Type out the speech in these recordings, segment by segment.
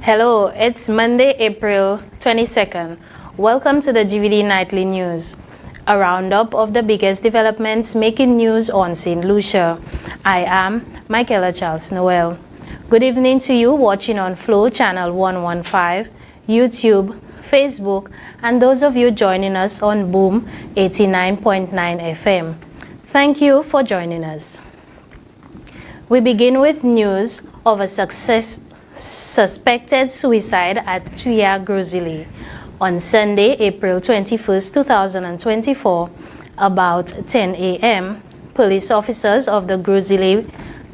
Hello, it's Monday, April 22nd. Welcome to the GVD Nightly News, a roundup of the biggest developments making news on St. Lucia. I am Michaela Charles Noel. Good evening to you watching on Flow Channel 115, YouTube, Facebook, and those of you joining us on Boom 89.9 FM. Thank you for joining us. We begin with news of a suspected suicide at Tuya Grozili. On Sunday, April 21st, 2024, about 10 a.m., police officers of the Grozili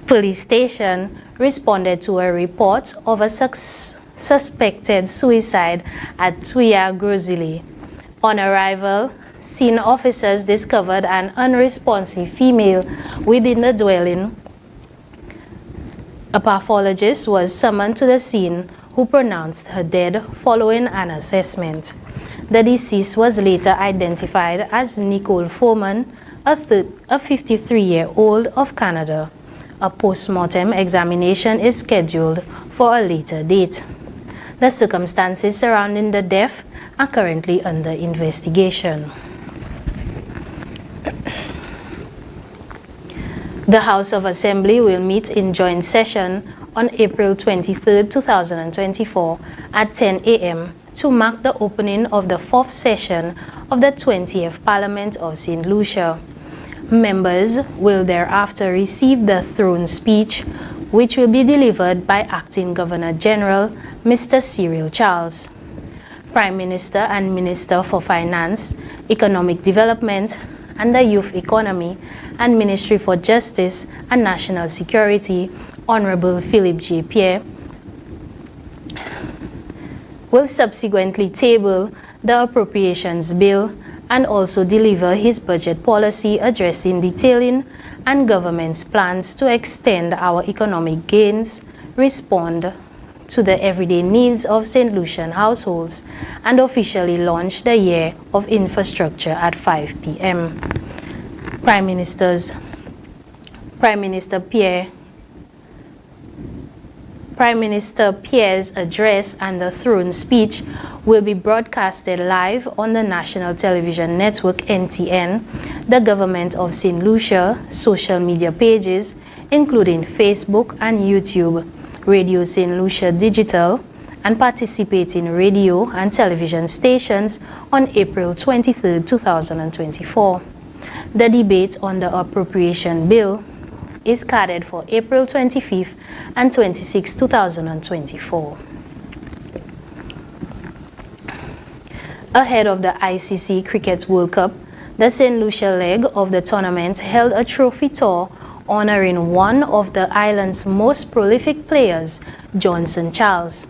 police station responded to a report of a suspected suicide at Tuya Grozili. On arrival, scene officers discovered an unresponsive female within the dwelling. A pathologist was summoned to the scene who pronounced her dead following an assessment. The deceased was later identified as Nicole Foreman, a 53-year-old of Canada. A post-mortem examination is scheduled for a later date. The circumstances surrounding the death are currently under investigation. The House of Assembly will meet in joint session on April 23, 2024 at 10 a.m. to mark the opening of the fourth session of the 20th Parliament of St. Lucia. Members will thereafter receive the throne speech, which will be delivered by Acting Governor General Mr. Cyril Charles. Prime Minister and Minister for Finance, Economic Development, and the Youth Economy and Ministry for Justice and National Security, Honorable Philip J. Pierre, will subsequently table the Appropriations Bill and also deliver his budget policy addressing detailing and government's plans to extend our economic gains, respond to the everyday needs of St. Lucian households, and officially launch the Year of Infrastructure at 5 p.m. Prime Minister Pierre's address and the throne speech will be broadcasted live on the National Television Network NTN, the Government of St. Lucia social media pages, including Facebook and YouTube, Radio St. Lucia Digital, and participating radio and television stations on April 23, 2024. The debate on the Appropriation Bill is scheduled for April 25th and 26, 2024. Ahead of the ICC Cricket World Cup, the St. Lucia leg of the tournament held a trophy tour honoring one of the island's most prolific players, Johnson Charles.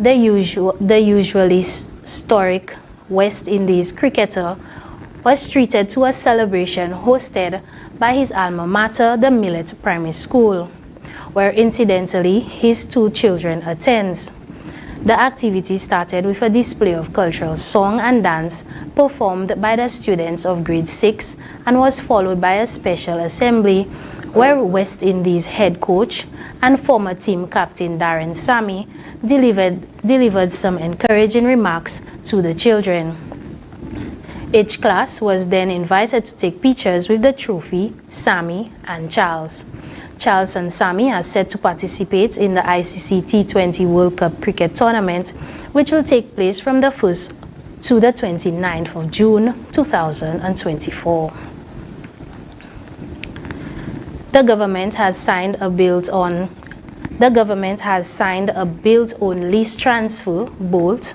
The usually historic West Indies cricketer was treated to a celebration hosted by his alma mater, the Millet Primary School, where incidentally his two children attends. The activity started with a display of cultural song and dance performed by the students of grade 6 and was followed by a special assembly where West Indies head coach and former team captain Darren Sammy delivered some encouraging remarks to the children. Each class was then invited to take pictures with the trophy, Sammy, and Charles. Charles and Sammy are set to participate in the ICC T20 World Cup Cricket Tournament, which will take place from the 1st to the 29th of June 2024. The government has signed a build-own lease transfer (BOLT)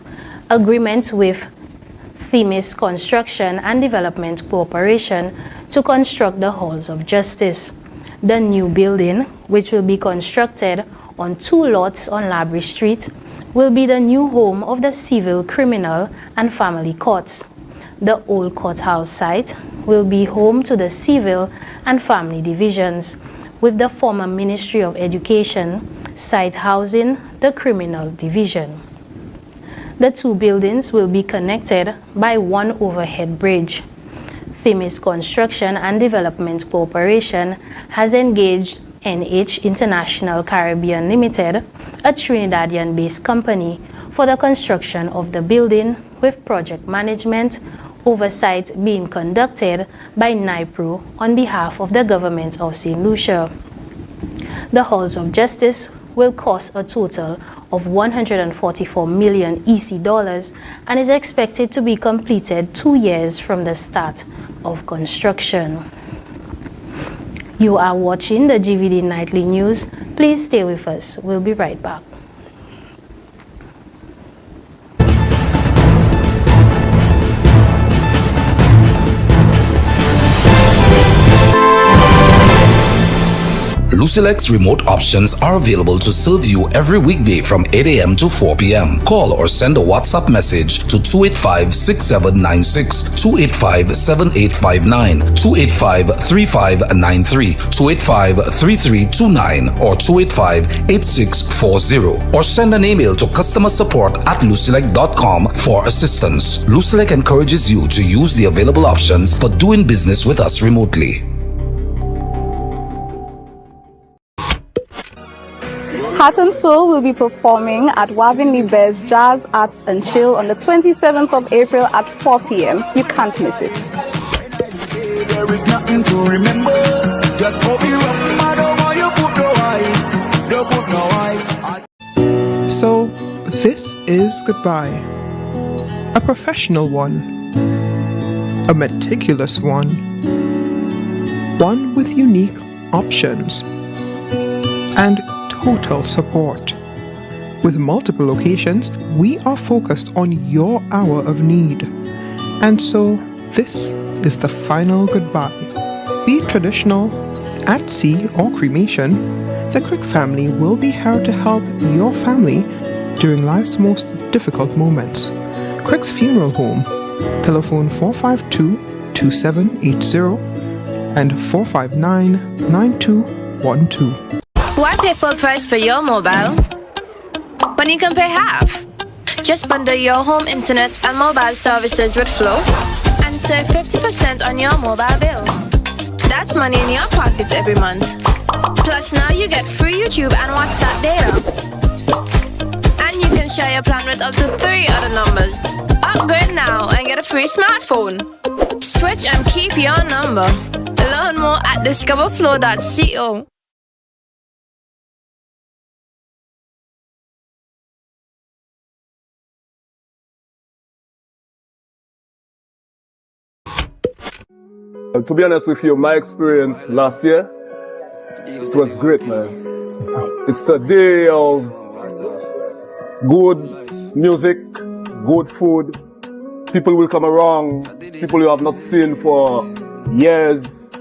agreement with Themis Construction and Development Corporation to construct the Halls of Justice. The new building, which will be constructed on 2 lots on Labrie Street, will be the new home of the Civil, Criminal, and Family Courts. The old courthouse site will be home to the Civil and Family Divisions, with the former Ministry of Education site housing the Criminal Division. The 2 buildings will be connected by one overhead bridge. Themis Construction and Development Corporation has engaged NH International Caribbean Limited, a Trinidadian-based company, for the construction of the building, with project management oversight being conducted by NIPRO on behalf of the government of St. Lucia. The Halls of Justice will cost a total of 144 million EC dollars and is expected to be completed 2 years from the start of construction. You are watching the GVD Nightly News. Please stay with us. We'll be right back. Lucilec's remote options are available to serve you every weekday from 8 a.m. to 4 p.m. Call or send a WhatsApp message to 285-6796, 285-7859, 285-3593, 285-3329, or 285-8640, or send an email to customersupport@lucilec.com for assistance. Lucilec encourages you to use the available options for doing business with us remotely. Heart and Soul will be performing at Wavin Bears Jazz, Arts and Chill on the 27th of April at 4 p.m. You can't miss it. There is nothing to remember. Just put me up. I don't want you put no eyes. Don't put no eyes. So, this is goodbye. A professional one. A meticulous one. One with unique options. And total support. With multiple locations, we are focused on your hour of need. And so, this is the final goodbye. Be it traditional, at sea, or cremation, the Crick family will be here to help your family during life's most difficult moments. Crick's Funeral Home, telephone 452-2780 and 459-9212. Why pay full price for your mobile when you can pay half? Just bundle your home internet and mobile services with Flow and save 50% on your mobile bill. That's money in your pocket every month. Plus now you get free YouTube and WhatsApp data. And you can share your plan with up to 3 other numbers. Upgrade now and get a free smartphone. Switch and keep your number. Learn more at discoverflow.co. To be honest with you, my experience last year, it was great, man. It's a day of good music, good food. People will come around, people you have not seen for years.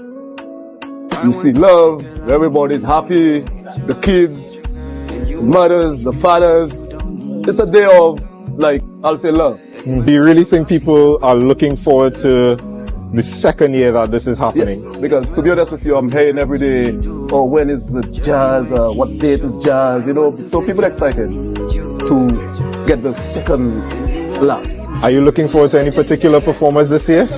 You see love, everybody's happy, the kids, the mothers, the fathers. It's a day of, like, I'll say love. Do you really think people are looking forward to the second year that this is happening? Yes, because to be honest with you, I'm hearing every day, oh, when is the jazz, what date is jazz, you know, so people are excited to get the second lap. Are you looking forward to any particular performers this year?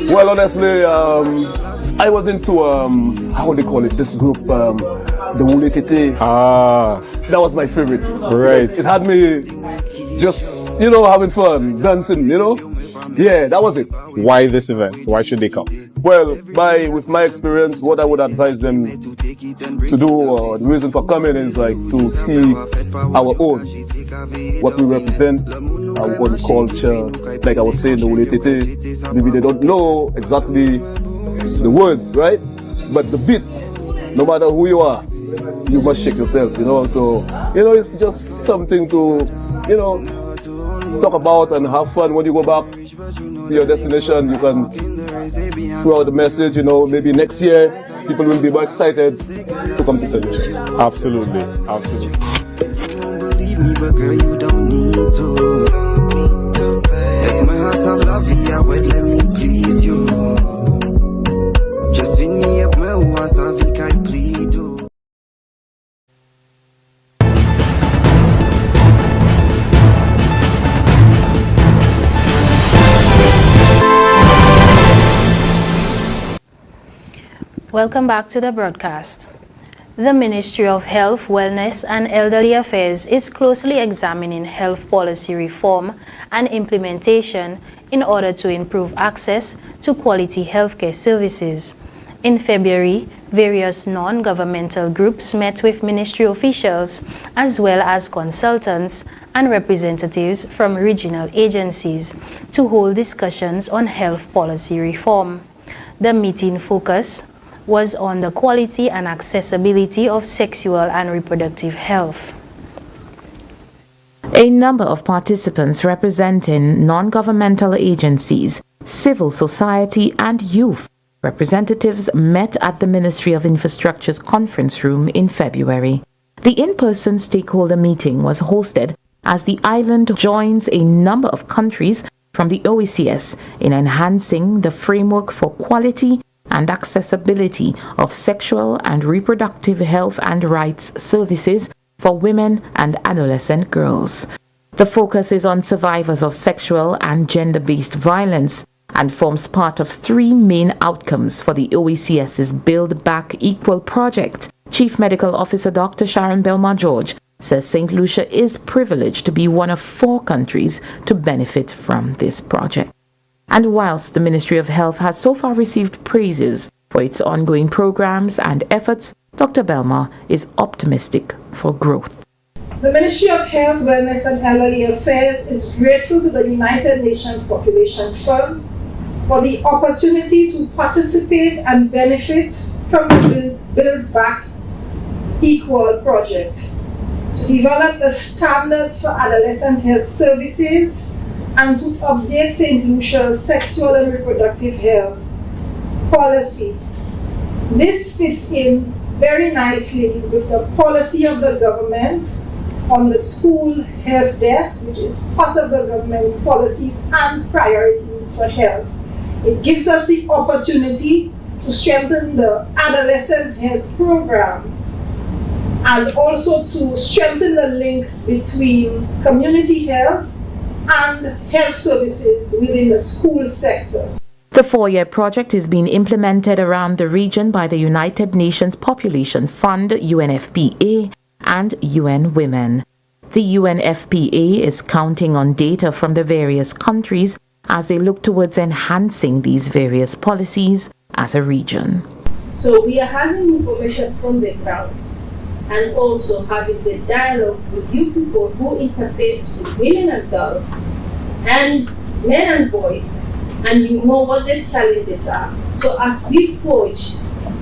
Well, honestly, I was into, how would they call it, this group, the Wule Tete. Ah. That was my favorite. Right. It had me just, you know, having fun, dancing, you know. Yeah, that was it. Why this event? Why should they come? Well, with my experience, what I would advise them to do, or the reason for coming is like to see our own, what we represent, our own culture. Like I was saying, the Uletete, maybe they don't know exactly the words, right? But the beat, no matter who you are, you must shake yourself, you know. So, you know, it's just something to, you know, talk about and have fun. When you go back to your destination, you can throw out the message, you know, maybe next year people will be more excited to come to St. Lucia. Absolutely, absolutely. You don't believe me, but girl, you don't need to. Let my heart have love, yeah, well, let me please you. Just fill me up my was a week I plead you. Welcome back to the broadcast. The Ministry of Health, Wellness and Elderly Affairs is closely examining health policy reform and implementation in order to improve access to quality healthcare services. In February, various non-governmental groups met with ministry officials as well as consultants and representatives from regional agencies to hold discussions on health policy reform. The meeting focus was on the quality and accessibility of sexual and reproductive health. A number of participants representing non-governmental agencies, civil society and youth representatives met at the Ministry of Infrastructure's conference room in February. The in-person stakeholder meeting was hosted as the island joins a number of countries from the OECS in enhancing the framework for quality and accessibility of sexual and reproductive health and rights services for women and adolescent girls. The focus is on survivors of sexual and gender-based violence and forms part of three main outcomes for the OECS's Build Back Equal project. Chief Medical Officer Dr. Sharon Belmar-George says St. Lucia is privileged to be one of 4 countries to benefit from this project. And whilst the Ministry of Health has so far received praises for its ongoing programs and efforts, Dr. Belmar is optimistic for growth. The Ministry of Health, Wellness and Elderly Affairs is grateful to the United Nations Population Fund for the opportunity to participate and benefit from the Build Back Equal project to develop the standards for adolescent health services and to update St. Lucia's sexual and reproductive health policy. This fits in very nicely with the policy of the government on the school health desk, which is part of the government's policies and priorities for health. It gives us the opportunity to strengthen the adolescent health program and also to strengthen the link between community health and health services within the school sector. The 4-year project is being implemented around the region by the United Nations Population Fund, UNFPA, and UN Women. The UNFPA is counting on data from the various countries as they look towards enhancing these various policies as a region. So we are having information from the ground and also having the dialogue with you people who interface with women and girls and men and boys, and you know what the challenges are. So as we forge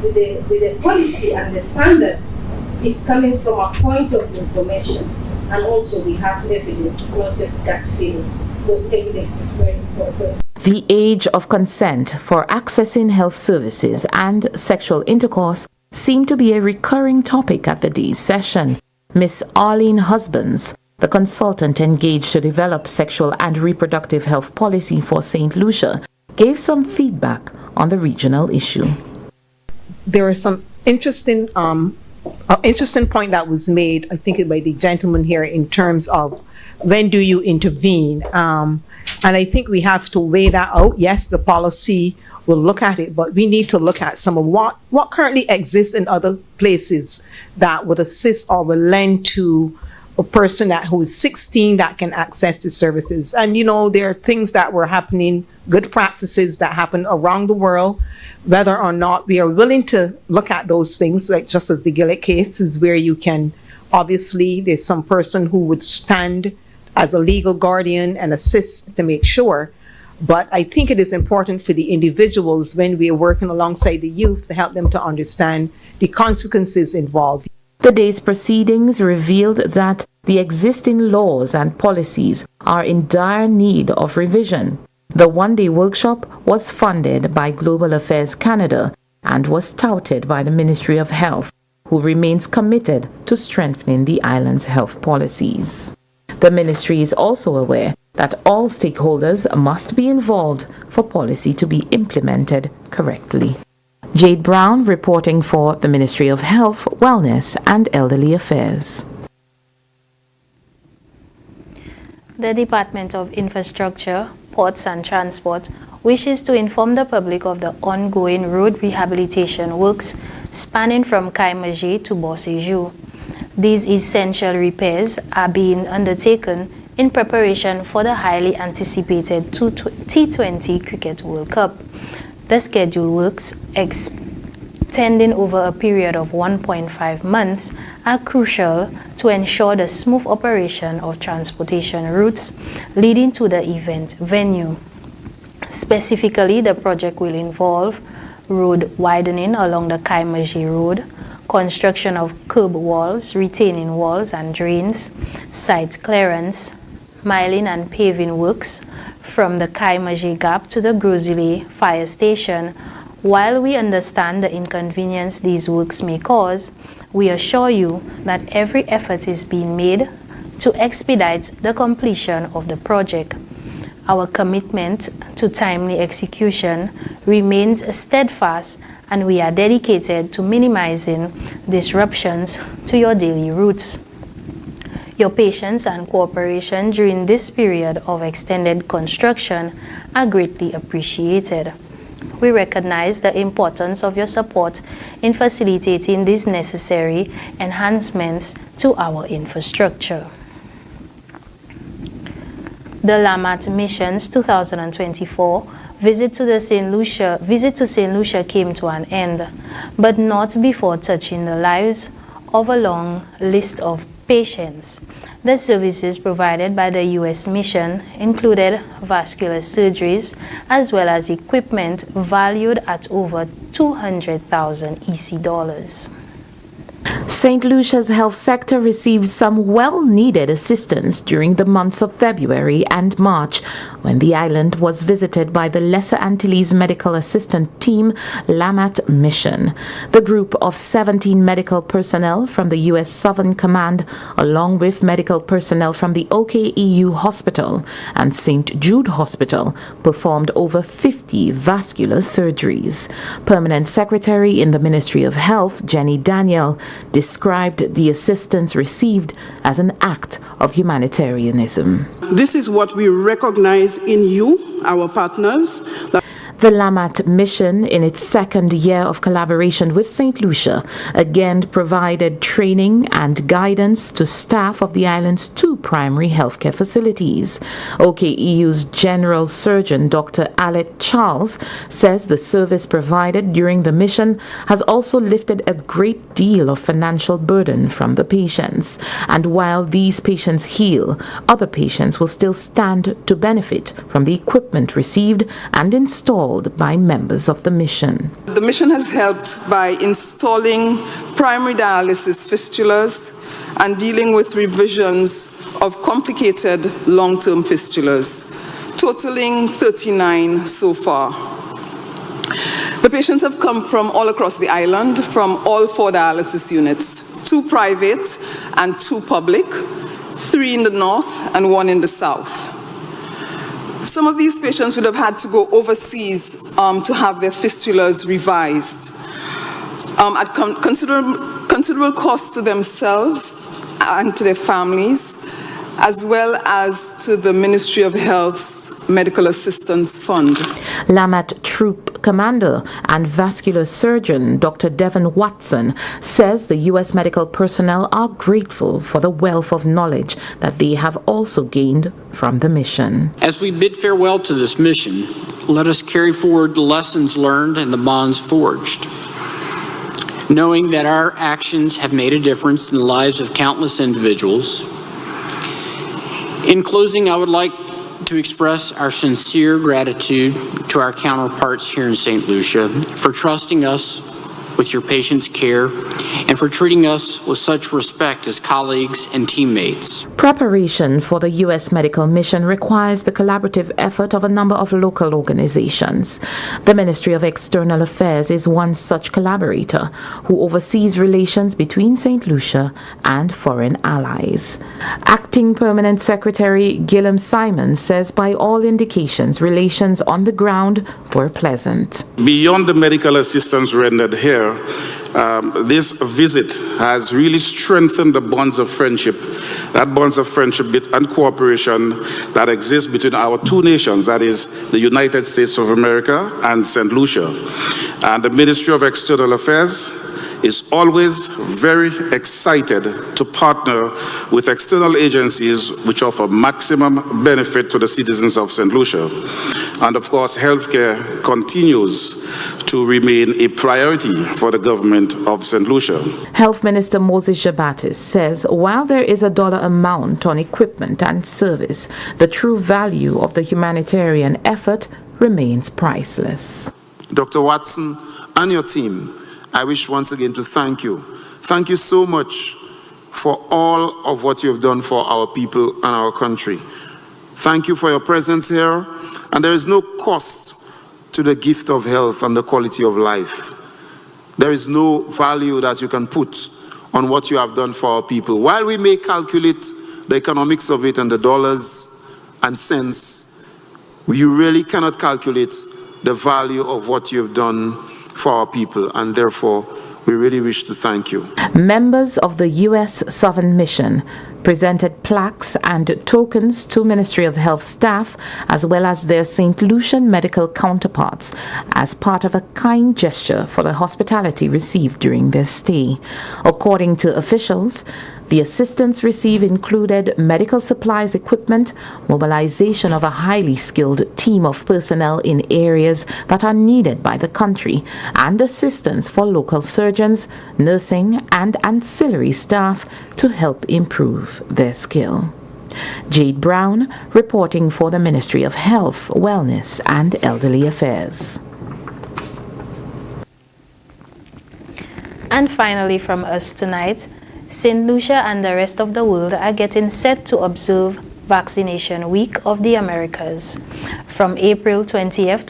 with the policy and the standards, it's coming from a point of information, and also we have evidence. It's not just gut feeling. Those evidence is very important. The age of consent for accessing health services and sexual intercourse seemed to be a recurring topic at the day's session. Miss Arlene Husbands, the consultant engaged to develop sexual and reproductive health policy for St. Lucia, gave some feedback on the regional issue. There are some interesting point that was made, I think, by the gentleman here in terms of when do you intervene? And I think we have to weigh that out. Yes, the policy will look at it, but we need to look at some of what currently exists in other places that would assist or will lend to a person who is 16 that can access the services. And, you know, there are things that were happening, good practices that happen around the world, whether or not we are willing to look at those things, like just as the Gillett case is where you can, obviously, there's some person who would stand as a legal guardian and assist to make sure. But I think it is important for the individuals when we are working alongside the youth to help them to understand the consequences involved. The day's proceedings revealed that the existing laws and policies are in dire need of revision. The one-day workshop was funded by Global Affairs Canada and was touted by the Ministry of Health, who remains committed to strengthening the island's health policies. The ministry is also aware that all stakeholders must be involved for policy to be implemented correctly. Jade Brown reporting for the Ministry of Health, Wellness and Elderly Affairs. The Department of Infrastructure, Ports and Transport wishes to inform the public of the ongoing road rehabilitation works spanning from Kaimajé to Bossejou. These essential repairs are being undertaken in preparation for the highly anticipated T20 Cricket World Cup. The scheduled works, extending over a period of 1.5 months, are crucial to ensure the smooth operation of transportation routes leading to the event venue. Specifically, the project will involve road widening along the Kaimajé Road, construction of curb walls, retaining walls and drains, site clearance, miling and paving works from the Kaimajé Gap to the Grozile Fire Station. While we understand the inconvenience these works may cause, we assure you that every effort is being made to expedite the completion of the project. Our commitment to timely execution remains steadfast, and we are dedicated to minimizing disruptions to your daily routes. Your patience and cooperation during this period of extended construction are greatly appreciated. We recognize the importance of your support in facilitating these necessary enhancements to our infrastructure. The Lamat Mission's 2024 visit to St. Lucia came to an end, but not before touching the lives of a long list of patients. The services provided by the U.S. mission included vascular surgeries as well as equipment valued at over 200,000 EC dollars. St. Lucia's health sector received some well-needed assistance during the months of February and March when the island was visited by the Lesser Antilles Medical Assistant Team Lamat Mission. The group of 17 medical personnel from the U.S. Southern Command, along with medical personnel from the OKEU Hospital and St. Jude Hospital, performed over 50 vascular surgeries. Permanent Secretary in the Ministry of Health, Jenny Daniel, described the assistance received as an act of humanitarianism. This is what we recognize in you, our partners. The Lamat Mission, in its second year of collaboration with St. Lucia, again provided training and guidance to staff of the island's two primary healthcare facilities. OKEU's General Surgeon, Dr. Alec Charles, says the service provided during the mission has also lifted a great deal of financial burden from the patients. And while these patients heal, other patients will still stand to benefit from the equipment received and installed by members of the mission. The mission has helped by installing primary dialysis fistulas and dealing with revisions of complicated long-term fistulas, totaling 39 so far. The patients have come from all across the island, from all 4 dialysis units, 2 private and 2 public, 3 in the north and 1 in the south. Some of these patients would have had to go overseas to have their fistulas revised at considerable cost to themselves and to their families, as well as to the Ministry of Health's Medical Assistance Fund. Lamat Troop Commander and vascular surgeon Dr. Devon Watson says the U.S. medical personnel are grateful for the wealth of knowledge that they have also gained from the mission. As we bid farewell to this mission, let us carry forward the lessons learned and the bonds forged, knowing that our actions have made a difference in the lives of countless individuals. In closing, I would like to express our sincere gratitude to our counterparts here in St. Lucia for trusting us with your patients' care and for treating us with such respect as colleagues and teammates. Preparation for the U.S. medical mission requires the collaborative effort of a number of local organizations. The Ministry of External Affairs is one such collaborator who oversees relations between St. Lucia and foreign allies. Acting Permanent Secretary Gilliam Simons says by all indications, relations on the ground were pleasant. Beyond the medical assistance rendered here, This visit has really strengthened the bonds of friendship, and cooperation that exists between our two nations, that is the United States of America and St. Lucia. And the Ministry of External Affairs is always very excited to partner with external agencies which offer maximum benefit to the citizens of St. Lucia. And of course, healthcare continues to remain a priority for the government of St. Lucia. Health Minister Moses Jabatis says while there is a dollar amount on equipment and service, the true value of the humanitarian effort remains priceless. Dr. Watson and your team, I wish once again to thank you. Thank you so much for all of what you have done for our people and our country. Thank you for your presence here. And there is no cost to the gift of health and the quality of life. There is no value that you can put on what you have done for our people. While we may calculate the economics of it and the dollars and cents, you really cannot calculate the value of what you have done for our people, and therefore we really wish to thank you. Members of the U.S. Southern Mission presented plaques and tokens to Ministry of Health staff as well as their St. Lucian medical counterparts as part of a kind gesture for the hospitality received during their stay. According to officials, the assistance received included medical supplies, equipment, mobilization of a highly skilled team of personnel in areas that are needed by the country, and assistance for local surgeons, nursing, and ancillary staff to help improve their skill. Jade Brown, reporting for the Ministry of Health, Wellness, and Elderly Affairs. And finally from us tonight, St. Lucia and the rest of the world are getting set to observe Vaccination Week of the Americas from April 20th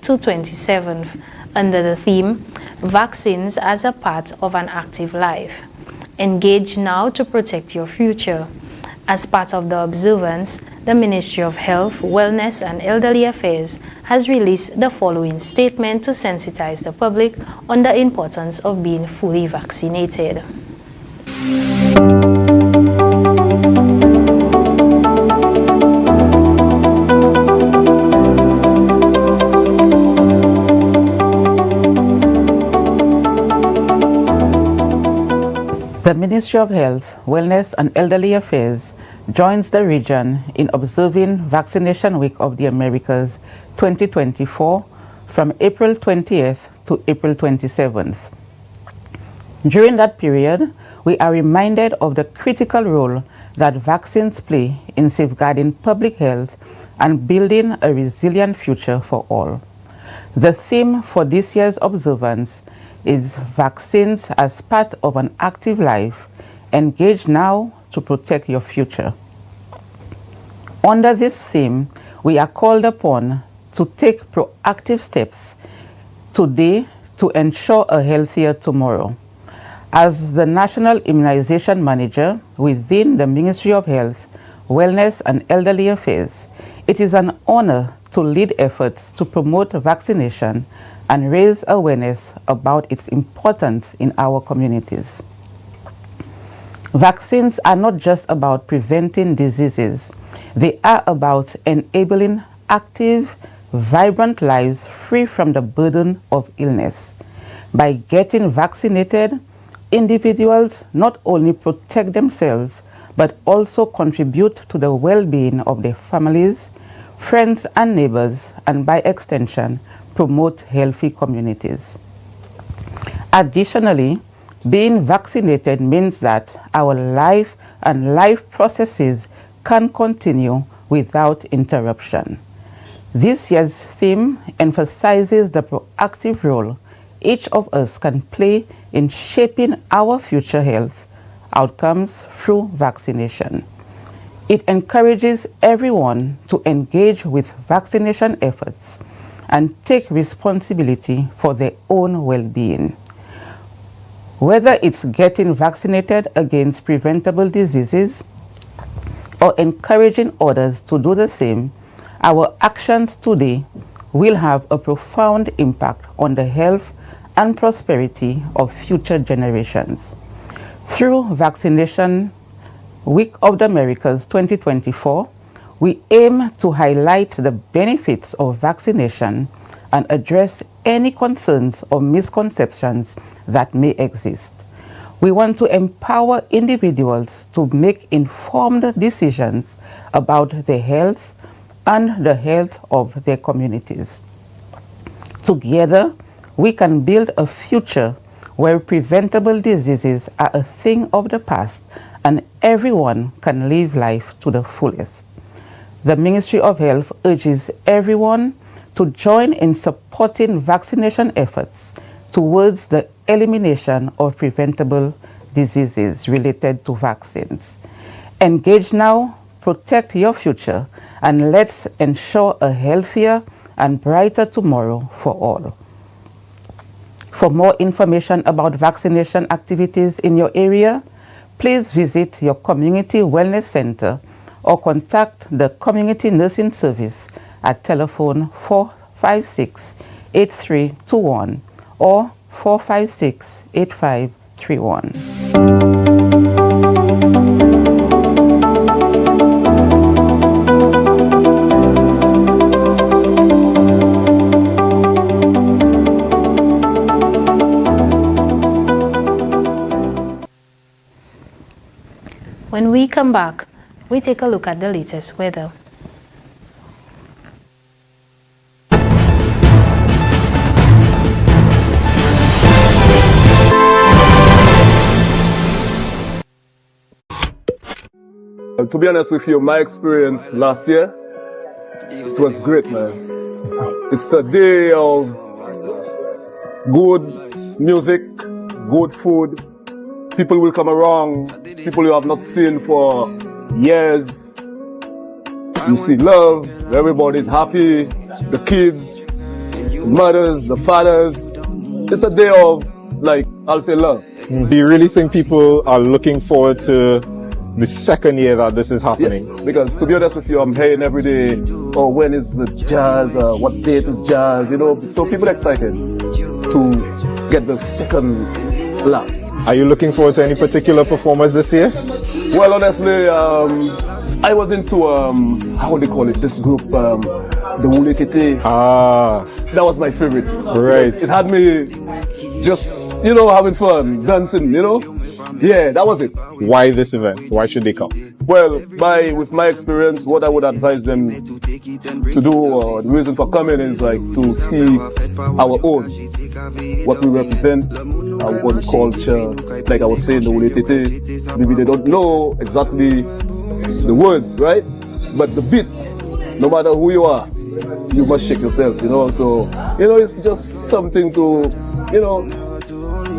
to 27th under the theme Vaccines as a Part of an Active Life. Engage now to protect your future. As part of the observance, the Ministry of Health, Wellness and Elderly Affairs has released the following statement to sensitize the public on the importance of being fully vaccinated. The Ministry of Health, Wellness and Elderly Affairs joins the region in observing Vaccination Week of the Americas 2024 from April 20th to April 27th. During that period, we are reminded of the critical role that vaccines play in safeguarding public health and building a resilient future for all. The theme for this year's observance is Vaccines as Part of an Active Life. Engage now to protect your future. Under this theme, we are called upon to take proactive steps today to ensure a healthier tomorrow. As the National Immunization Manager within the Ministry of Health, Wellness and Elderly Affairs, it is an honor to lead efforts to promote vaccination and raise awareness about its importance in our communities. Vaccines are not just about preventing diseases. They are about enabling active, vibrant lives free from the burden of illness. By getting vaccinated, individuals not only protect themselves, but also contribute to the well-being of their families, friends and neighbors, and by extension, promote healthy communities. Additionally, being vaccinated means that our life and life processes can continue without interruption. This year's theme emphasizes the proactive role each of us can play in shaping our future health outcomes through vaccination. It encourages everyone to engage with vaccination efforts and take responsibility for their own well-being. Whether it's getting vaccinated against preventable diseases or encouraging others to do the same, our actions today will have a profound impact on the health and prosperity of future generations. Through Vaccination Week of the Americas 2024, we aim to highlight the benefits of vaccination and address any concerns or misconceptions that may exist. We want to empower individuals to make informed decisions about their health and the health of their communities. Together, we can build a future where preventable diseases are a thing of the past and everyone can live life to the fullest. The Ministry of Health urges everyone to join in supporting vaccination efforts towards the elimination of preventable diseases related to vaccines. Engage now, protect your future, and let's ensure a healthier and brighter tomorrow for all. For more information about vaccination activities in your area, please visit your community wellness center or contact the Community Nursing Service at telephone 456-8321 or 456-8531. When we come back, we take a look at the latest weather. To be honest with you, my experience last year, it was great, man. It's a day of good music, good food. People will come around, people you have not seen for years. You see love, everybody's happy, the kids, the mothers, the fathers. It's a day of, like, I'll say love. Do you really think people are looking forward to the second year that this is happening? Yes, because to be honest with you, I'm hearing every day, oh, when is the jazz, what date is jazz, you know, so people are excited to get the second lap. Are you looking forward to any particular performers this year? Well, honestly, I was into, how would they call it, this group, the Wule Tete. Ah. That was my favorite. Right. It had me just, you know, having fun, dancing, you know. Yeah, that was it. Why this event? Why should they come? Well, with my experience, what I would advise them to do, or the reason for coming is like to see our own, what we represent, our own culture. Like I was saying, the Wule Tete, maybe they don't know exactly the words, right? But the beat, no matter who you are, you must shake yourself, you know. So, you know, it's just something to, you know,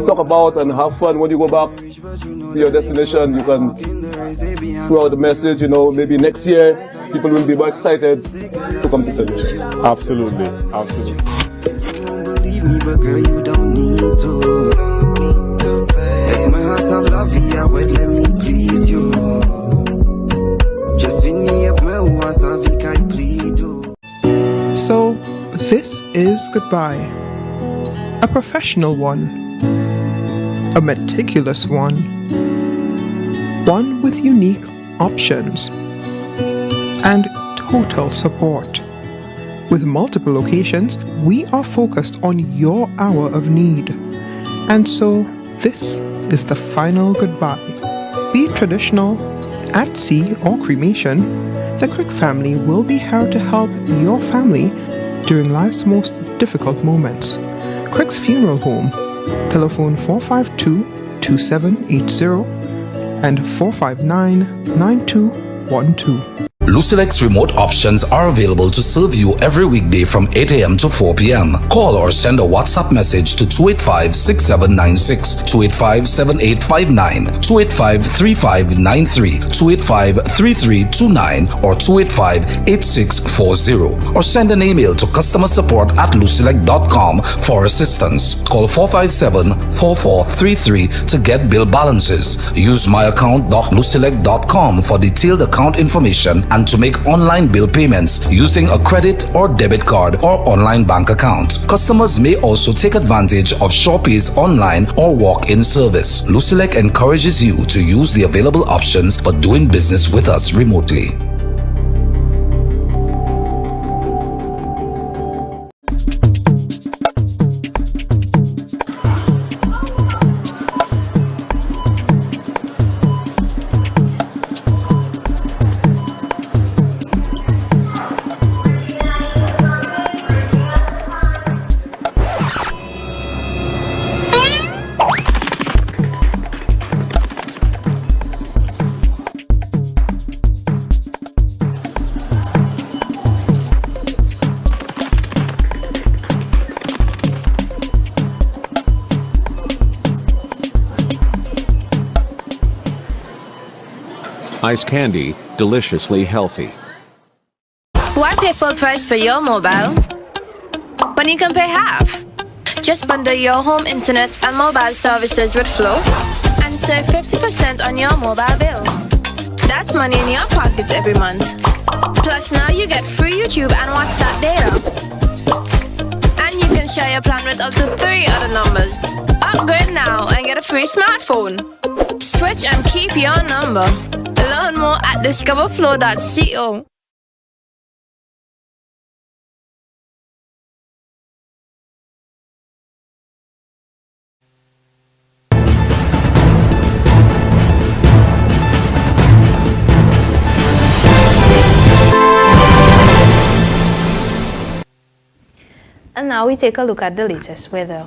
talk about and have fun. When you go back to your destination, you can throw out the message, you know, maybe next year people will be more excited to come to celebration. Absolutely, absolutely. Believe me, but girl, you don't need to. Make my heart stop loving you, well, let me please you. Just finish up my WhatsApp, I plead you. So, this is goodbye. A professional one. A meticulous one. One with unique options. And total support. With multiple locations, we are focused on your hour of need. And so, this is the final goodbye. Be it traditional, at sea, or cremation, the Crick family will be here to help your family during life's most difficult moments. Crick's Funeral Home, telephone 452-2780 and 459-9212. Lucilex remote options are available to serve you every weekday from 8 a.m. to 4 p.m. Call or send a WhatsApp message to 285-6796, 285-7859, 285-3593, 285-3329, or 285-8640. Or send an email to customersupport@lucilec.com for assistance. Call 457-4433 to get bill balances. Use myaccount.lucilec.com for detailed account information and and to make online bill payments using a credit or debit card or online bank account. Customers may also take advantage of Shawpay's online or walk-in service. Lucelec encourages you to use the available options for doing business with us remotely. Ice candy, deliciously healthy. Why pay full price for your mobile when you can pay half? Just bundle your home internet and mobile services with Flow and save 50% on your mobile bill. That's money in your pocket every month. Plus now you get free YouTube and WhatsApp data. And you can share your plan with up to 3 other numbers. Upgrade now and get a free smartphone. Switch and keep your number. Learn more at discoverflow.co. And now we take a look at the latest weather.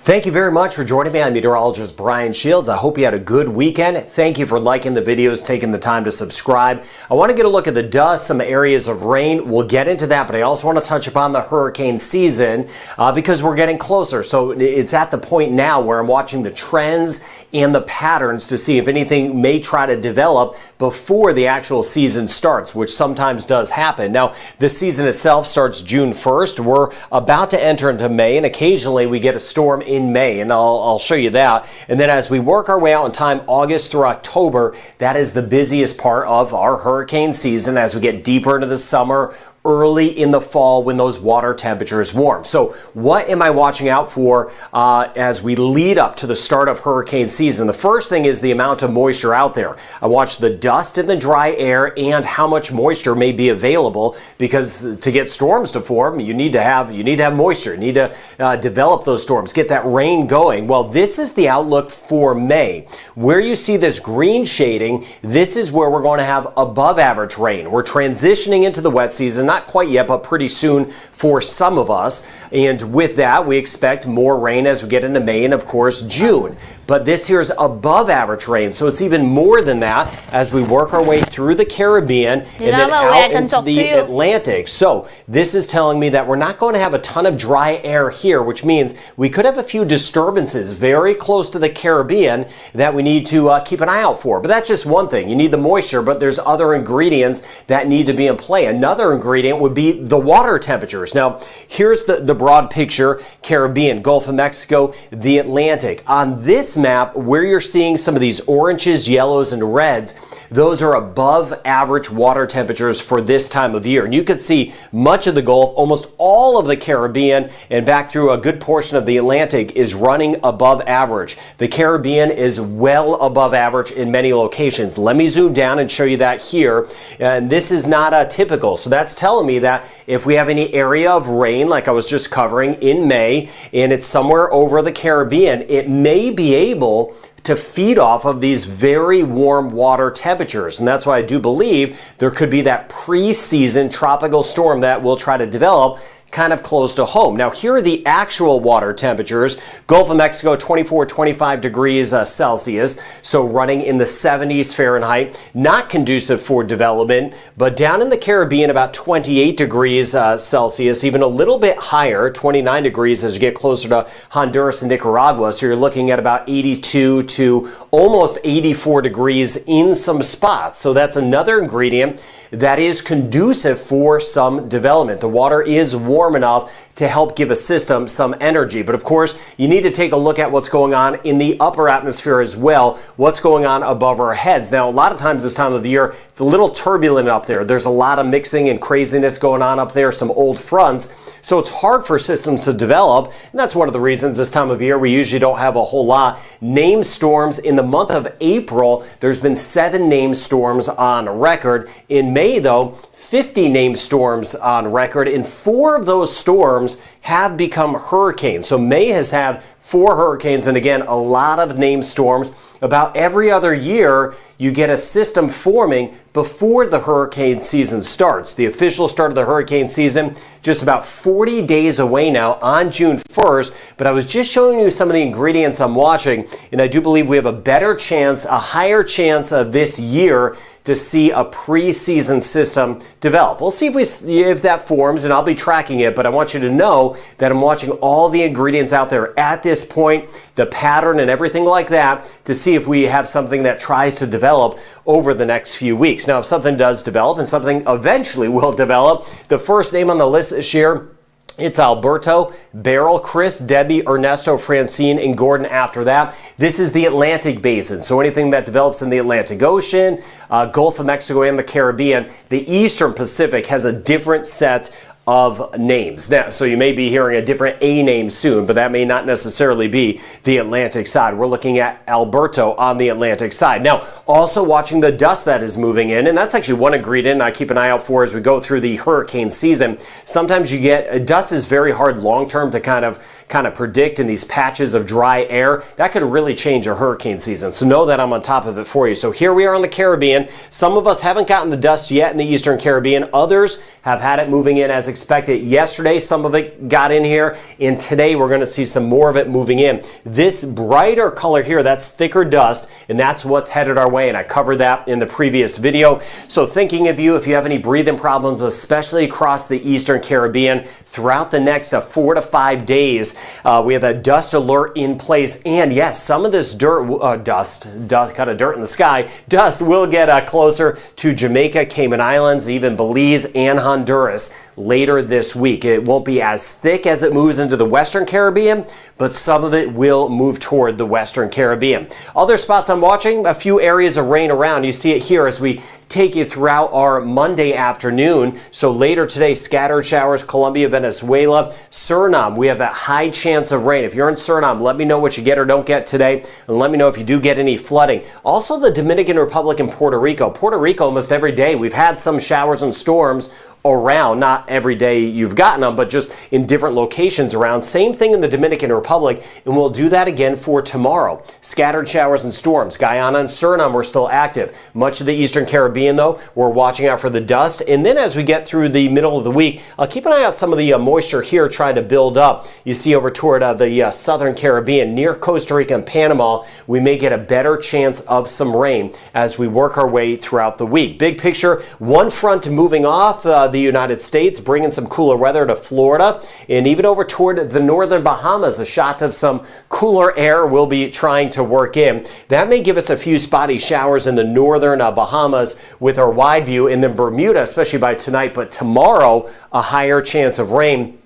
Thank you very much for joining me. I'm meteorologist Brian Shields. I hope you had a good weekend. Thank you for liking the videos, taking the time to subscribe. I want to get a look at the dust, some areas of rain. We'll get into that, but I also want to touch upon the hurricane season because we're getting closer. So it's at the point now where I'm watching the trends and the patterns to see if anything may try to develop before the actual season starts, which sometimes does happen. Now, the season itself starts June 1st. We're about to enter into May, and occasionally we get a storm in May, and I'll show you that. And then as we work our way out in time, August through October, that is the busiest part of our hurricane season as we get deeper into the summer, early in the fall when those water temperatures warm. So what am I watching out for as we lead up to the start of hurricane season? The first thing is the amount of moisture out there. I watch the dust in the dry air and how much moisture may be available, because to get storms to form, you need to have moisture. You need to develop those storms, get that rain going. Well, this is the outlook for May. Where you see this green shading, this is where we're going to have above average rain. We're transitioning into the wet season, not quite yet, but pretty soon for some of us. And with that, we expect more rain as we get into May and, of course, June. But this here is above average rain, so it's even more than that as we work our way through the Caribbean and then out into the Atlantic. So this is telling me that we're not going to have a ton of dry air here, which means we could have a few disturbances very close to the Caribbean that we need to keep an eye out for. But that's just one thing. You need the moisture, but there's other ingredients that need to be in play. Another ingredient would be the water temperatures. Now, here's the broad picture: Caribbean, Gulf of Mexico, the Atlantic. On this map, where you're seeing some of these oranges, yellows, and reds, those are above average water temperatures for this time of year. And you can see much of the Gulf, almost all of the Caribbean, and back through a good portion of the Atlantic is running above average. The Caribbean is well above average in many locations. Let me zoom down and show you that here. And this is not typical. So that's telling me that if we have any area of rain, like I was just covering in May, and it's somewhere over the Caribbean, it may be able to feed off of these very warm water temperatures. And that's why I do believe there could be that pre-season tropical storm that will try to develop kind of close to home. Now, here are the actual water temperatures. Gulf of Mexico, 24-25 degrees Celsius, so running in the 70s Fahrenheit, not conducive for development. But down in the Caribbean, about 28 degrees Celsius, even a little bit higher, 29 degrees as you get closer to Honduras and Nicaragua. So you're looking at about 82 to almost 84 degrees in some spots. So that's another ingredient that is conducive for some development. The water is warm warm enough to help give a system some energy. But of course, you need to take a look at what's going on in the upper atmosphere as well, what's going on above our heads. Now, a lot of times this time of year, it's a little turbulent up there. There's a lot of mixing and craziness going on up there, some old fronts. So it's hard for systems to develop, and that's one of the reasons this time of year we usually don't have a whole lot. Named storms in the month of April, there's been 7 named storms on record. In May, though, 50 named storms on record, and 4 of those storms have become hurricanes. So May has had 4 hurricanes, and again, a lot of named storms. About every other year, you get a system forming before the hurricane season starts. The official start of the hurricane season just about 40 days away now on June 1st, but I was just showing you some of the ingredients I'm watching, and I do believe we have a better chance, a higher chance of this year to see a preseason system develop. We'll see if that forms, and I'll be tracking it, but I want you to know that I'm watching all the ingredients out there at this point, the pattern and everything like that, to see if we have something that tries to develop over the next few weeks. Now, if something does develop, and something eventually will develop, the first name on the list this year, it's Alberto, Beryl, Chris, Debbie, Ernesto, Francine, and Gordon after that. This is the Atlantic Basin. So anything that develops in the Atlantic Ocean, Gulf of Mexico, and the Caribbean. The Eastern Pacific has a different set of names. Now, so you may be hearing a different A name soon, but that may not necessarily be the Atlantic side. We're looking at Alberto on the Atlantic side. Now, also watching the dust that is moving in, and that's actually one ingredient I keep an eye out for as we go through the hurricane season. Sometimes you get, dust is very hard long-term to kind of predict in these patches of dry air. That could really change a hurricane season. So know that I'm on top of it for you. So here we are in the Caribbean. Some of us haven't gotten the dust yet in the Eastern Caribbean. Others have had it moving in as expected. Yesterday, some of it got in here, and today we're going to see some more of it moving in. This brighter color here, that's thicker dust, and that's what's headed our way, and I covered that in the previous video. So thinking of you, if you have any breathing problems, especially across the Eastern Caribbean, throughout the next 4 to 5 days, we have a dust alert in place, and yes, some of this dust, kind of dirt in the sky, dust will get closer to Jamaica, Cayman Islands, even Belize and Honduras later this week. It won't be as thick as it moves into the Western Caribbean, but some of it will move toward the Western Caribbean. Other spots I'm watching, a few areas of rain around. You see it here as we take you throughout our Monday afternoon. So later today, scattered showers, Colombia, Venezuela, Suriname. We have that high chance of rain. If you're in Suriname, let me know what you get or don't get today, and let me know if you do get any flooding. Also, the Dominican Republic and Puerto Rico. Puerto Rico, almost every day, we've had some showers and storms around. Not every day you've gotten them, but just in different locations around. Same thing in the Dominican Republic, and we'll do that again for tomorrow. Scattered showers and storms. Guyana and Suriname were still active. Much of the Eastern Caribbean, though, we're watching out for the dust. And then as we get through the middle of the week, I'll keep an eye out some of the moisture here trying to build up. You see over toward the Southern Caribbean, near Costa Rica and Panama, we may get a better chance of some rain as we work our way throughout the week. Big picture, one front moving off the United States, bringing some cooler weather to Florida, and even over toward the northern Bahamas, a shot of some cooler air we'll be trying to work in. That may give us a few spotty showers in the northern Bahamas with our wide view, and then Bermuda, especially by tonight, but tomorrow, a higher chance of rain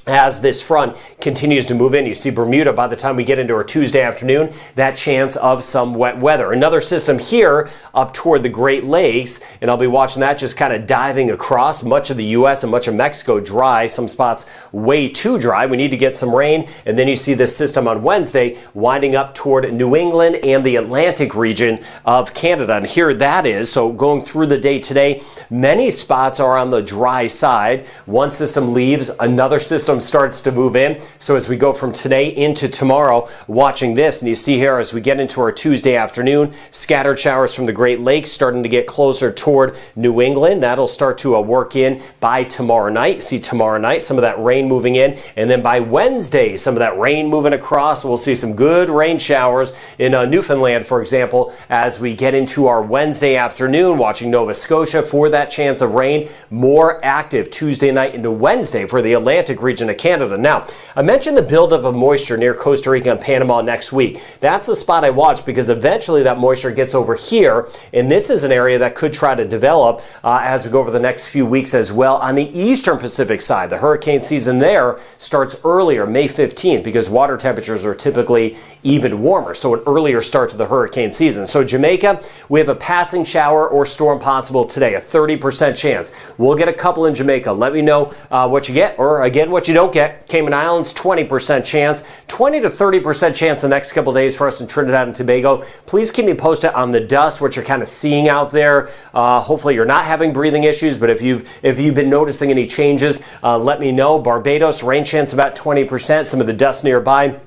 as this front continues to move in. You see Bermuda, by the time we get into our Tuesday afternoon, that chance of some wet weather. Another system here up toward the Great Lakes, and I'll be watching that just kind of diving across much of the U.S. and much of Mexico dry, some spots way too dry. We need to get some rain, and then you see this system on Wednesday winding up toward New England and the Atlantic region of Canada, and here that is. So going through the day today, many spots are on the dry side. One system leaves, another system starts to move in. So as we go from today into tomorrow, watching this, and you see here as we get into our Tuesday afternoon, scattered showers from the Great Lakes starting to get closer toward New England. That'll start to work in by tomorrow night. See tomorrow night, some of that rain moving in, and then by Wednesday, some of that rain moving across. We'll see some good rain showers in Newfoundland, for example, as we get into our Wednesday afternoon, watching Nova Scotia for that chance of rain. More active Tuesday night into Wednesday for the Atlantic region region of Canada. Now, I mentioned the buildup of moisture near Costa Rica and Panama next week. That's the spot I watch because eventually that moisture gets over here, and this is an area that could try to develop as we go over the next few weeks as well. On the eastern Pacific side, the hurricane season there starts earlier, May 15th, because water temperatures are typically even warmer, so an earlier start to the hurricane season. So Jamaica, we have a passing shower or storm possible today, a 30% chance. We'll get a couple in Jamaica. Let me know what you get, or again, what you don't get. Cayman Islands, 20% chance, 20 to 30% chance the next couple days for us in Trinidad and Tobago. Please keep me posted on the dust, what you're kind of seeing out there. Hopefully you're not having breathing issues, but if you've been noticing any changes, let me know. Barbados, rain chance about 20%, some of the dust nearby.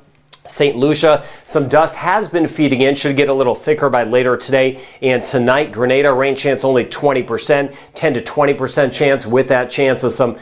St. Lucia, some dust has been feeding in, should get a little thicker by later today and tonight. Grenada, rain chance only 20%, 10 to 20% chance with that chance of some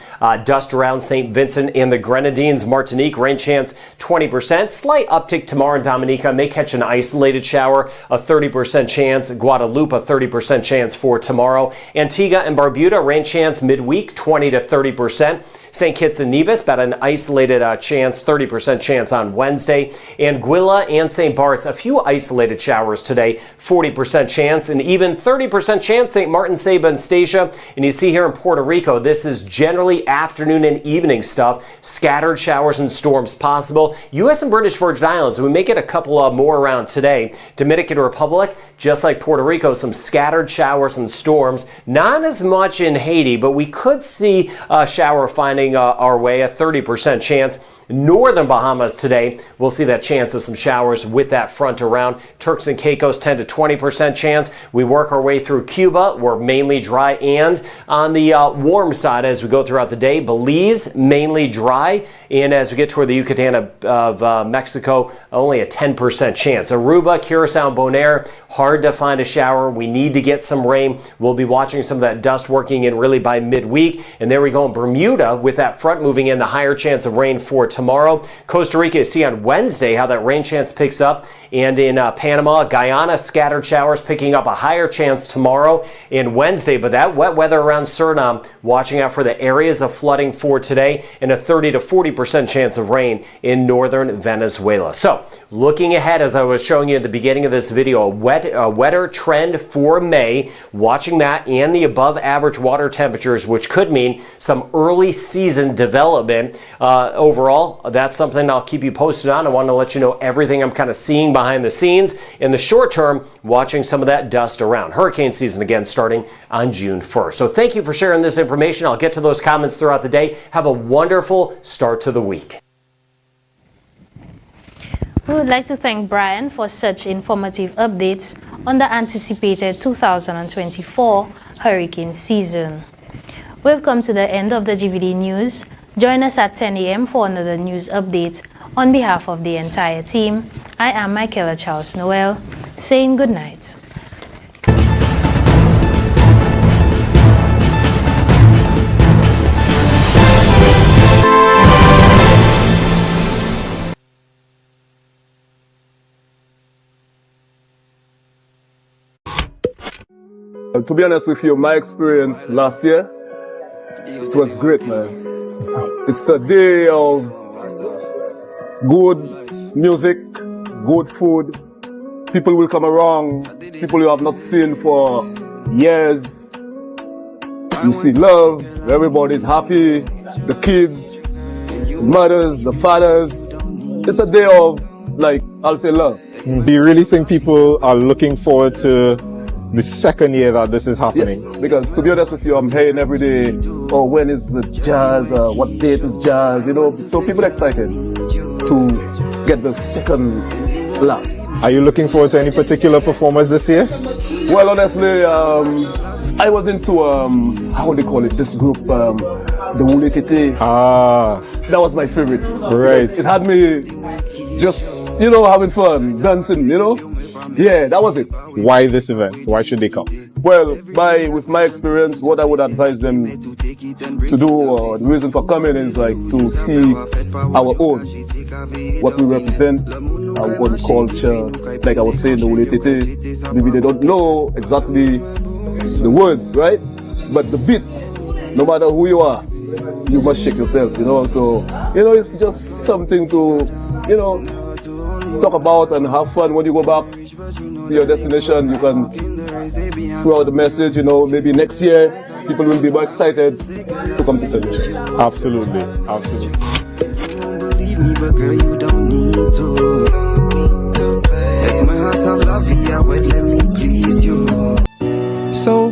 dust around St. Vincent and the Grenadines. Martinique, rain chance 20%, slight uptick tomorrow in Dominica, may catch an isolated shower, a 30% chance. Guadeloupe, a 30% chance for tomorrow. Antigua and Barbuda, rain chance midweek, 20 to 30%. St. Kitts and Nevis, about an isolated chance, 30% chance on Wednesday. Anguilla and St. Bart's, a few isolated showers today, 40% chance, and even 30% chance St. Martin, Saba, and Statia. And you see here in Puerto Rico, this is generally afternoon and evening stuff. Scattered showers and storms possible. U.S. and British Virgin Islands, we may get a couple more around today. Dominican Republic, just like Puerto Rico, some scattered showers and storms. Not as much in Haiti, but we could see a shower finding our way, a 30% chance. Northern Bahamas today, we'll see that chance of some showers with that front around. Turks and Caicos, 10 to 20% chance. We work our way through Cuba. We're mainly dry and on the warm side as we go throughout the day. Belize, mainly dry. And as we get toward the Yucatan of Mexico, only a 10% chance. Aruba, Curacao, and Bonaire, hard to find a shower. We need to get some rain. We'll be watching some of that dust working in really by midweek. And there we go in Bermuda with that front moving in, the higher chance of rain for tomorrow. Costa Rica, you see on Wednesday how that rain chance picks up. And in Panama, Guyana, scattered showers picking up, a higher chance tomorrow and Wednesday. But that wet weather around Suriname, watching out for the areas of flooding for today, and a 30 to 40% chance of rain in northern Venezuela. So looking ahead, as I was showing you at the beginning of this video, a wetter trend for May, watching that and the above average water temperatures, which could mean some early season development. Overall, that's something I'll keep you posted on. I want to let you know everything I'm kind of seeing behind the scenes. In the short term, watching some of that dust around. Hurricane season again starting on June 1st. So thank you for sharing this information. I'll get to those comments throughout the day. Have a wonderful start to the week. We would like to thank Brian for such informative updates on the anticipated 2024 hurricane season. We've come to the end of the GVD News. Join us at 10 a.m. for another news update. On behalf of the entire team, I am Michaela Charles Noel, saying good night. To be honest with you, my experience last year, it was great, man. It's a day of good music, good food. People will come around, people you have not seen for years. You see love, everybody's happy, the kids, the mothers, the fathers. It's a day of, like, I'll say love. Do you really think people are looking forward to the second year that this is happening? Yes, because to be honest with you, I'm hearing every day, oh, when is the jazz, what date is jazz, you know, so people are excited to get the second lap. Are you looking forward to any particular performers this year? Well, honestly, I was into, how would they call it, this group, the Wule Tete. Ah. That was my favorite. Right. It had me just, you know, having fun, dancing, you know. Yeah, that was it. Why this event? Why should they come? Well, with my experience, what I would advise them to do, or the reason for coming is like to see our own, what we represent, our own culture. Like I was saying, the Wule Tete, maybe they don't know exactly the words, right? But the beat, no matter who you are, you must shake yourself, you know. So, you know, it's just something to, you know, talk about and have fun. When you go back to your destination, you can throw out the message, you know, maybe next year people will be more excited to come to St. Lucia. Absolutely, absolutely. Believe me, but girl, you don't need to. Let my heart have love, yeah, well, let me please you. So,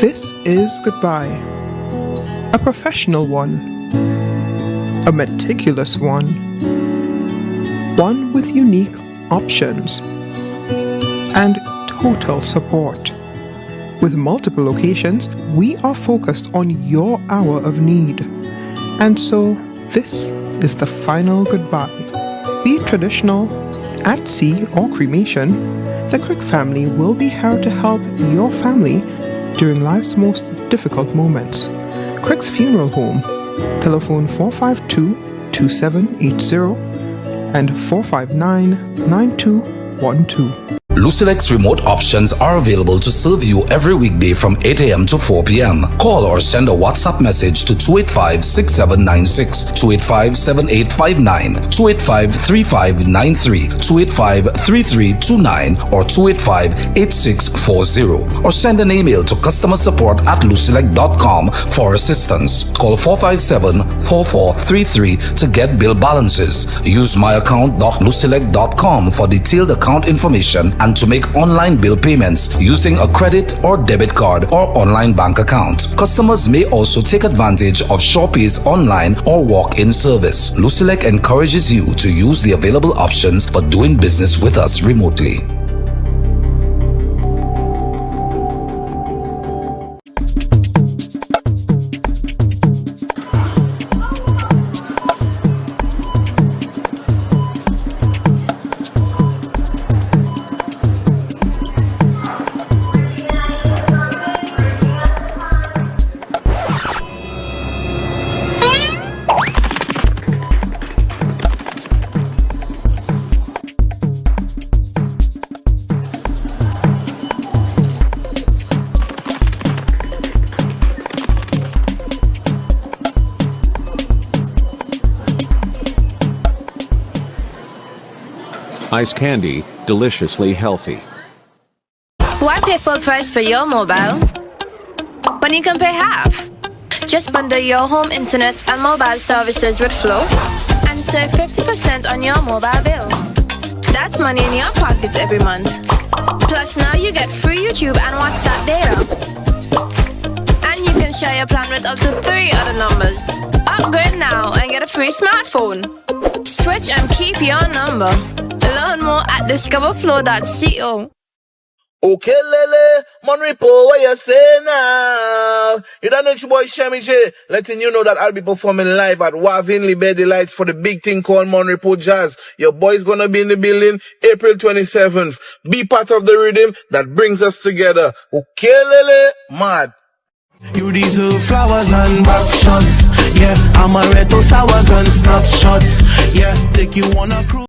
this is goodbye. A professional one. A meticulous one. One with unique options. And total support. With multiple locations, we are focused on your hour of need. And so, this is the final goodbye. Be it traditional, at sea, or cremation, the Crick family will be here to help your family during life's most difficult moments. Crick's Funeral Home, telephone 452-2780 and 459-9212. Lucilec's remote options are available to serve you every weekday from 8 a.m. to 4 p.m. Call or send a WhatsApp message to 285-6796, 285-7859, 285-3593, 285-3329, or 285-8640. Or send an email to customersupport@lucilec.com for assistance. Call 457-4433 to get bill balances. Use myaccount.lucilec.com for detailed account information and to make online bill payments using a credit or debit card or online bank account. Customers may also take advantage of SurePay's online or walk-in service. Lucilec encourages you to use the available options for doing business with us remotely. Ice candy, deliciously healthy. Why pay full price for your mobile when you can pay half? Just bundle your home internet and mobile services with Flow and save 50% on your mobile bill. That's money in your pockets every month. Plus now you get free YouTube and WhatsApp data. And you can share your plan with up to 3 other numbers. Upgrade now and get a free smartphone. Switch and keep your number. Learn more at discoverflow.co. Okay, Lele, Monripo, what you say now? You don't know your boy Shami J, letting you know that I'll be performing live at Wavinli Bedi Lights for the big thing called Monripo Jazz. Your boy's gonna be in the building April 27th. Be part of the rhythm that brings us together. Okay, Lele, mad. You deserve flowers and back shots. Yeah, amaretto sours and snapshots. Yeah, take you on a cruise.